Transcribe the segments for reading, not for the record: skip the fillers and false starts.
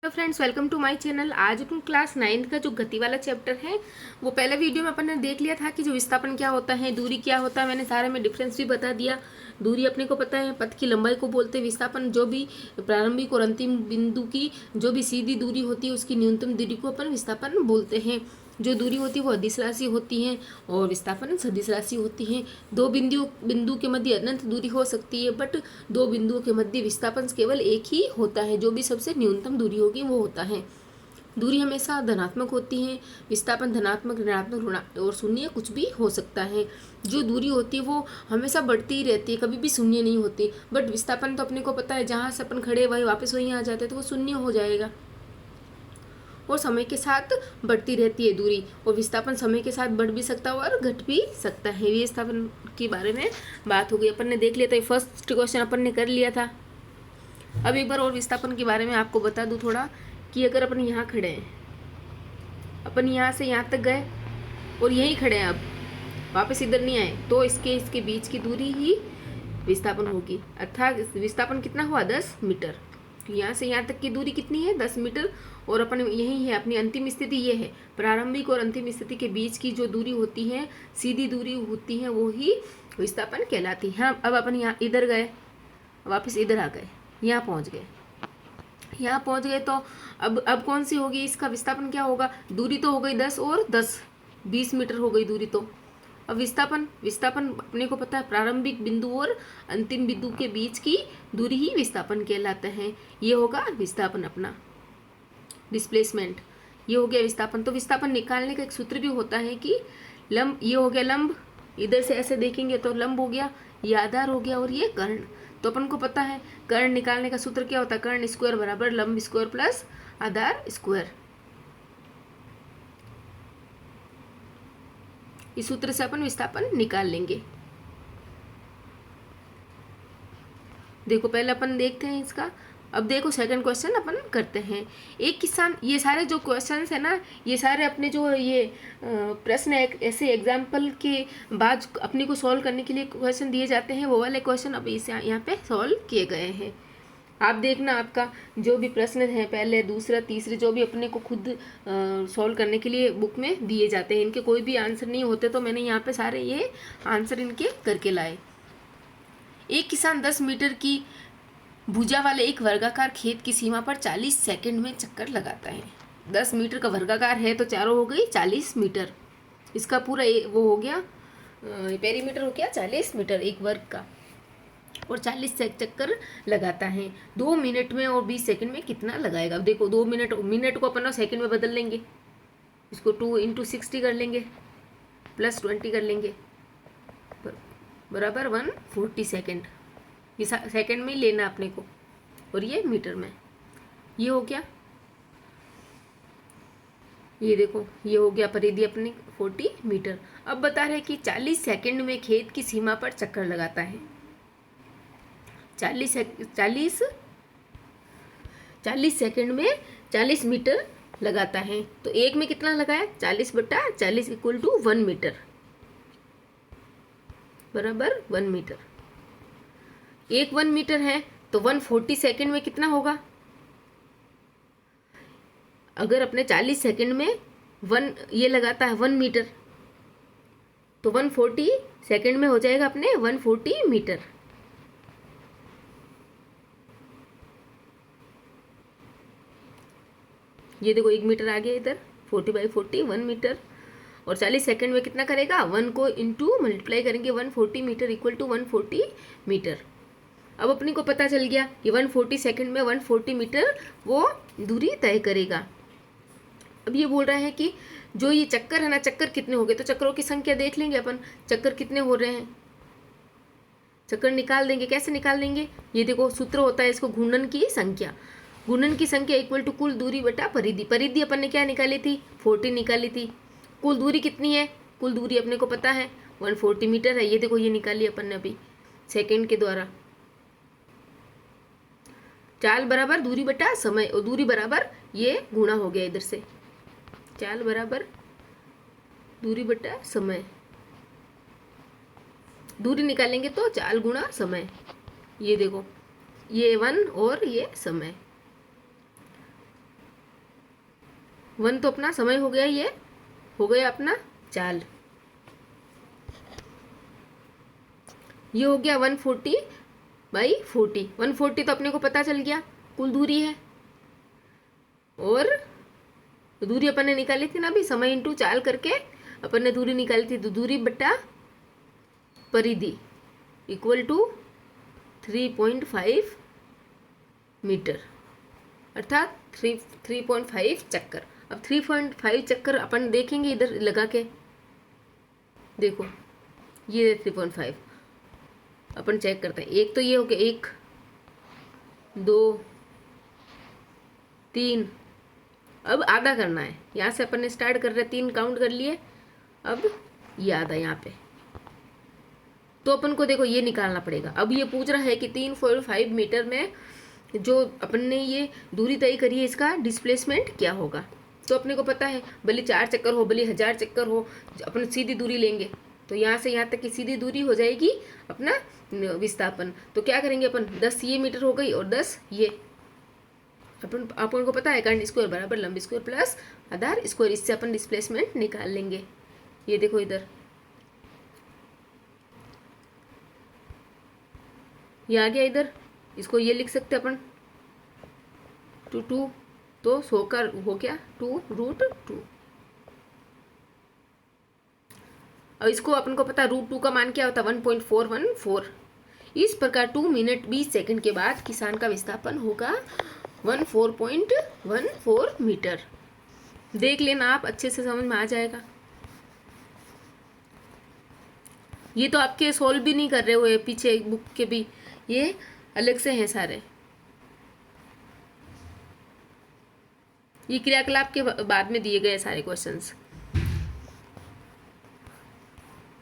Hello friends, welcome to my channel. आज अपन class 9 का जो गति वाला चैप्टर है वो पहले वीडियो में अपन ने देख लिया था कि जो विस्थापन क्या होता है, दूरी क्या होता है। मैंने सारे में डिफरेंस भी बता दिया। दूरी अपने को पता है, पथ की लंबाई को बोलते हैं। विस्थापन जो भी प्रारंभिक और अंतिम बिंदु की जो भी सीधी दूरी होती है उसकी न्यूनतम दूरी को अपन विस्थापन बोलते हैं। जो दूरी होती है वो अदिश राशि होती है और विस्थापन सदिश राशि होती है। दो बिंदु के मध्य अनंत दूरी हो सकती है, बट दो बिंदुओं के मध्य विस्थापन केवल एक ही होता है। जो भी सबसे न्यूनतम दूरी होगी वो होता है। दूरी हमेशा धनात्मक होती है। विस्थापन धनात्मक, ऋणात्मक, और शून्य कुछ भी हो सकता है। जो दूरी होती है वो हमेशा बढ़ती ही रहती है, कभी भी शून्य नहीं होती। बट विस्थापन तो अपने को पता है, जहाँ से अपन खड़े वही वापस वहीं आ जाते हैं तो वो शून्य हो जाएगा। और समय के साथ बढ़ती रहती है दूरी, और विस्थापन समय के साथ बढ़ भी सकता है और घट भी सकता है। विस्थापन के बारे में बात हो गई, अपन ने देख लिया था। फर्स्ट क्वेश्चन अपन ने कर लिया था। अब एक बार और विस्थापन के बारे में आपको बता दूं थोड़ा, कि अगर अपन यहाँ खड़े हैं, अपन यहाँ से यहाँ तक गए और यहीं खड़े हैं, अब वापस इधर नहीं आए, तो इसके बीच की दूरी ही विस्थापन होगी। अर्थात विस्थापन कितना हुआ, 10 मीटर। यहाँ से यहाँ तक की दूरी कितनी है, 10 मीटर। और अपन यही है, अपनी अंतिम स्थिति ये है। प्रारंभिक और अंतिम स्थिति के बीच की जो दूरी होती है, सीधी दूरी होती है, वो ही विस्थापन कहलाती है। हाँ, अब अपन यहाँ इधर गए, वापस इधर आ गए, यहाँ पहुँच गए। यहाँ पहुँच गए तो अब कौन सी होगी, इसका विस्थापन क्या होगा। दूरी तो हो गई 10 और 10, 20 मीटर हो गई दूरी। तो अब विस्थापन अपने को पता है, प्रारंभिक बिंदु और अंतिम बिंदु के बीच की दूरी ही विस्थापन कहलाता है। ये होगा विस्थापन अपना, डिस्प्लेसमेंट। ये हो गया विस्थापन। तो विस्थापन निकालने का एक सूत्र भी होता है कि लंब, ये हो गया लंब, इधर से ऐसे देखेंगे तो लंब हो गया, ये आधार हो गया, और ये कर्ण। तो अपन को पता है कर्ण निकालने का सूत्र क्या होता है, कर्ण स्क्वायर बराबर लंब स्क्वायर प्लस आधार स्क्वायर। इस सूत्र से अपन विस्थापन निकाल लेंगे। देखो पहले अपन देखते हैं इसका। अब देखो सेकंड क्वेश्चन अपन करते हैं। एक किसान, ये सारे जो क्वेश्चंस है ना, ये सारे अपने जो ये प्रश्न ऐसे एग्जाम्पल के बाद अपने को सॉल्व करने के लिए क्वेश्चन दिए जाते हैं, वो वाले क्वेश्चन अब इस यहाँ पे सॉल्व किए गए हैं। आप देखना, आपका जो भी प्रश्न है, पहले दूसरा तीसरे, जो भी अपने को खुद सॉल्व करने के लिए बुक में दिए जाते हैं, इनके कोई भी आंसर नहीं होते, तो मैंने यहाँ पे सारे ये आंसर इनके करके लाए। एक किसान 10 मीटर की भुजा वाले एक वर्गाकार खेत की सीमा पर 40 सेकंड में चक्कर लगाता है। 10 मीटर का वर्गाकार है तो चारों हो गई 40 मीटर। इसका पूरा वो हो गया, पेरीमीटर हो गया 40 मीटर एक वर्ग का, और 40 चक्कर लगाता है। 2 मिनट में और 20 सेकंड में कितना लगाएगा। अब देखो 2 मिनट को अपन सेकंड में बदल लेंगे, इसको 2 × 60 कर लेंगे, प्लस 20 कर लेंगे, बराबर 140 सेकंड। ये सेकंड में ही लेना अपने को, और ये मीटर में। ये हो गया, ये देखो ये हो गया परिधि अपने 40 मीटर। अब बता रहे कि 40 सेकंड में खेत की सीमा पर चक्कर लगाता है। 40 सेकंड में 40 मीटर लगाता है, तो एक में कितना लगाया, 40/40 इक्वल टू 1 मीटर, बराबर 1 मीटर। एक 1 मीटर है तो 140 सेकंड में कितना होगा। अगर अपने 40 सेकंड में ये लगाता है 1 मीटर, तो 140 सेकंड में हो जाएगा अपने 140 मीटर। ये देखो 1 मीटर आ गया इधर, 40/40 1 मीटर। और 40 सेकंड में कितना करेगा, 1 को इंटू मल्टीप्लाई करेंगे, 140 मीटर इक्वल टू 140 मीटर। अब अपने को पता चल गया कि 140 सेकंड में 140 मीटर वो दूरी तय करेगा। अब ये बोल रहा है कि जो ये चक्कर है ना, चक्कर कितने हो गए, तो चक्करों की संख्या देख लेंगे अपन, चक्कर कितने हो रहे हैं, चक्कर निकाल देंगे। कैसे निकाल देंगे, ये देखो सूत्र होता है इसको, घूर्णन की संख्या। घूर्णन की संख्या इक्वल टू कुल दूरी बटा परिधि। परिधि अपन ने क्या निकाली थी, 40 निकाली थी। कुल दूरी कितनी है, कुल दूरी अपने को पता है 140 मीटर है। ये देखो ये निकाली अपन ने अभी सेकंड के द्वारा। चाल बराबर दूरी बटा समय, और दूरी बराबर ये गुणा हो गया इधर से, चाल बराबर दूरी बटा समय। दूरी निकालेंगे तो चाल गुणा समय। ये देखो ये 1 और ये समय, 1 तो अपना समय हो गया, ये हो गया अपना चाल। ये हो गया 140/40। 140 तो अपने को पता चल गया कुल दूरी है, और दूरी अपन ने निकाली थी ना अभी, समय इंटू चाल करके अपन ने दूरी निकाली थी। तो दूरी बट्टा परिधि इक्वल टू 3.5 मीटर, अर्थात 3.5 चक्कर। अब 3.5 चक्कर अपन देखेंगे इधर लगा के, देखो ये 3.5 अपन चेक करते हैं। एक तो ये हो गया, 1 2 3, अब आधा करना है। यहाँ से अपन ने स्टार्ट कर रहे हैं, 3 काउंट कर लिए, अब ये आधा यहाँ पे, तो अपन को देखो ये निकालना पड़ेगा। अब ये पूछ रहा है कि 3.5 मीटर में जो अपन ने ये दूरी तय करी है, इसका डिस्प्लेसमेंट क्या होगा। तो अपने को पता है, भले 4 चक्कर हो, भले 1000 चक्कर हो, अपन सीधी दूरी लेंगे तो यहाँ से यहाँ तक की सीधी दूरी हो जाएगी अपना विस्थापन। तो क्या करेंगे अपन, 10 ये मीटर हो गई और 10 ये, अपन को पता है कर्ण स्क्वायर बराबर लंब स्क्वायर प्लस आधार स्क्वायर, इससे अपन डिस्प्लेसमेंट निकाल लेंगे। ये देखो इधर ये आ गया, इधर इसको ये लिख सकते अपन 2 तो 100 का हो गया 2√2। और इसको अपन को पता √2 का मान क्या होता है 1.414। इस प्रकार 2 मिनट 20 सेकंड के बाद किसान का विस्थापन होगा 14.14 मीटर। देख लेना आप, अच्छे से समझ में आ जाएगा। ये तो आपके सोल्व भी नहीं कर रहे हुए, पीछे बुक के भी ये अलग से हैं सारे, ये क्रियाकलाप के बाद में दिए गए सारे क्वेश्चंस।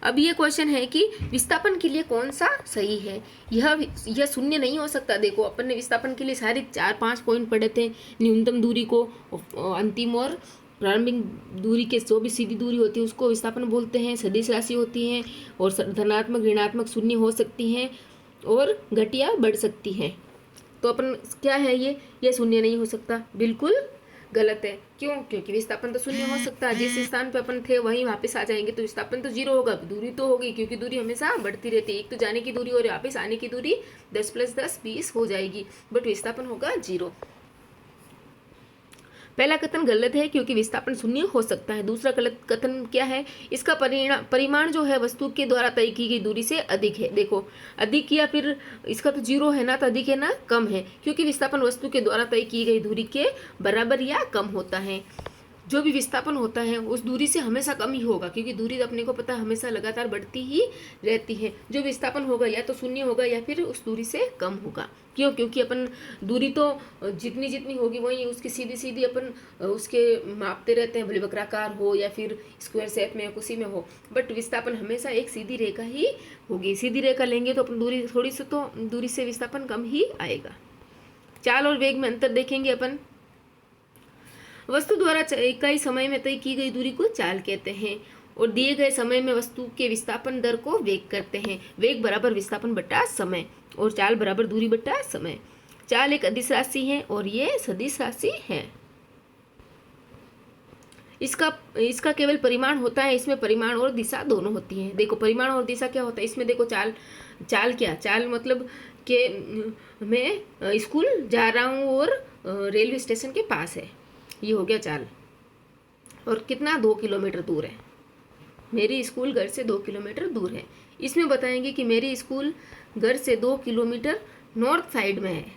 अब ये क्वेश्चन है कि विस्थापन के लिए कौन सा सही है। यह शून्य नहीं हो सकता। देखो अपन ने विस्थापन के लिए सारे 4-5 पॉइंट पढ़े थे, न्यूनतम दूरी को, अंतिम और प्रारंभिक दूरी के जो भी सीधी दूरी होती है उसको विस्थापन बोलते हैं, सदिश राशि होती हैं, और धनात्मक ऋणात्मक शून्य हो सकती हैं और घटिया बढ़ सकती हैं। तो अपन क्या है, ये शून्य नहीं हो सकता, बिल्कुल गलत है। क्यों? क्योंकि विस्थापन तो शून्य हो सकता है, जिस स्थान पे अपन थे वहीं वापस आ जाएंगे तो विस्थापन तो 0 होगा। दूरी तो होगी, क्योंकि दूरी हमेशा बढ़ती रहती है। एक तो जाने की दूरी और वापस आने की दूरी 10 + 10 20 हो जाएगी, बट विस्थापन होगा 0। पहला कथन गलत है क्योंकि विस्थापन शून्य हो सकता है। दूसरा गलत कथन क्या है, इसका परिमाण जो है वस्तु के द्वारा तय की गई दूरी से अधिक है। देखो अधिक या फिर इसका तो 0 है ना, तो अधिक है ना कम है, क्योंकि विस्थापन वस्तु के द्वारा तय की गई दूरी के बराबर या कम होता है। जो भी विस्थापन होता है उस दूरी से हमेशा कम ही होगा, क्योंकि दूरी तो अपने को पता है हमेशा लगातार बढ़ती ही रहती है। जो विस्थापन होगा या तो शून्य होगा या फिर उस दूरी से कम होगा। क्यों? क्योंकि अपन दूरी तो जितनी जितनी होगी वही उसकी सीधी सीधी अपन उसके मापते रहते हैं, भले वक्राकार हो या फिर स्क्वायर शेप में उसी में हो, बट विस्थापन हमेशा एक सीधी रेखा ही होगी। सीधी रेखा लेंगे तो अपन दूरी थोड़ी सी तो दूरी से विस्थापन कम ही आएगा। चाल और वेग में अंतर देखेंगे अपन। वस्तु द्वारा इकाई समय में तय की गई दूरी को चाल कहते हैं, और दिए गए समय में वस्तु के विस्थापन दर को वेग करते हैं। वेग बराबर विस्थापन बटा समय, और चाल बराबर दूरी बटा समय। चाल एक अदिश राशि है और ये सदिश राशि है। इसका केवल परिमाण होता है, इसमें परिमाण और दिशा दोनों होती हैं। देखो परिमाण और दिशा क्या होता है इसमें, देखो चाल मतलब कि मैं स्कूल जा रहा हूँ और रेलवे स्टेशन के पास है, ये हो गया चाल। और कितना 2 किलोमीटर दूर है, मेरी स्कूल घर से 2 किलोमीटर दूर है। इसमें बताएंगे कि मेरी स्कूल घर से 2 किलोमीटर नॉर्थ साइड में है,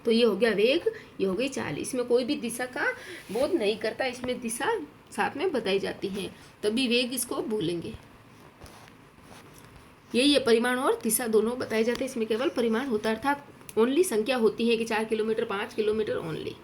तो ये हो गया वेग, ये हो गई चाल। इसमें कोई भी दिशा का बोध नहीं करता, इसमें दिशा साथ में बताई जाती है, तभी वेग इसको बोलेंगे। यही परिमाण और दिशा दोनों बताए जाते हैं, इसमें केवल परिमाण होता है, अर्थात ओनली संख्या होती है कि 4 किलोमीटर 5 किलोमीटर ओनली।